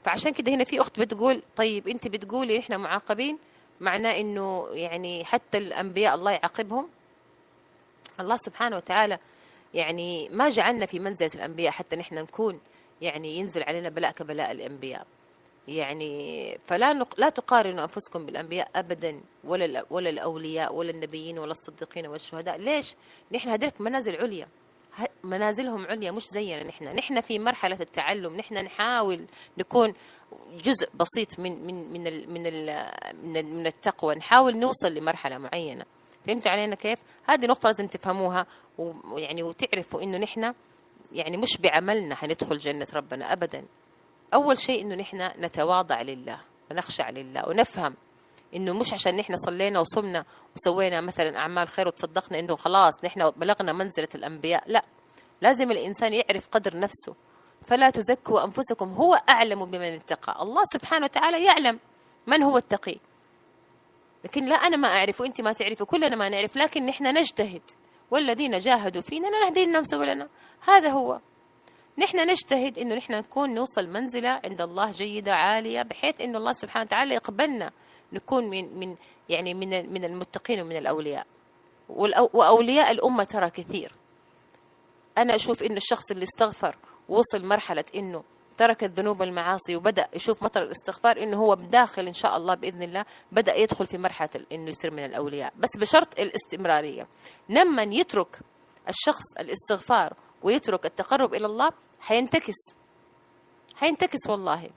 فعشان كده هنا في أخت بتقول طيب أنت بتقولي إحنا معاقبين، معناه إنه يعني حتى الأنبياء الله يعاقبهم؟ الله سبحانه وتعالى يعني ما جعلنا في منزلة الأنبياء حتى نحن نكون يعني ينزل علينا بلاء كبلاء الأنبياء. يعني لا تقارنوا أنفسكم بالأنبياء أبدا، ولا الأولياء ولا النبيين ولا الصديقين والشهداء. ليش؟ نحن هدرك منازل عليا، منازلهم عليا مش زينا. نحن في مرحلة التعلم، نحن نحاول نكون جزء بسيط من التقوى، نحاول نوصل لمرحلة معينة. فهمت علينا كيف؟ هذه نقطة لازم تفهموها، ويعني وتعرفوا إنه نحن يعني مش بعملنا هندخل جنة ربنا أبدا. أول شيء إنه نحن نتواضع لله ونخشع لله، ونفهم إنه مش عشان نحن صلينا وصمنا وسوينا مثلا أعمال خير وتصدقنا إنه خلاص نحن بلغنا منزلة الأنبياء. لا، لازم الإنسان يعرف قدر نفسه. فلا تزكوا أنفسكم، هو أعلم بمن اتقى. الله سبحانه وتعالى يعلم من هو التقي، لكن لا أنا ما أعرف وأنت ما تعرف وكلنا ما نعرف، لكن نحن نجتهد، والذين جاهدوا فينا لنهدينهم سبلنا. هذا هو، نحن نجتهد إنه نحن نكون نوصل منزلة عند الله جيدة عالية، بحيث إنه الله سبحانه وتعالى يقبلنا نكون من المتقين ومن الأولياء. وأولياء الأمة ترى كثير. أنا أشوف إنه الشخص اللي استغفر ووصل مرحلة إنه ترك الذنوب والمعاصي وبدأ يشوف مطر الاستغفار، إنه هو بداخل إن شاء الله بإذن الله بدأ يدخل في مرحلة إنه يصير من الأولياء، بس بشرط الاستمرارية. لما يترك الشخص الاستغفار ويترك التقرب إلى الله هينتكس والله.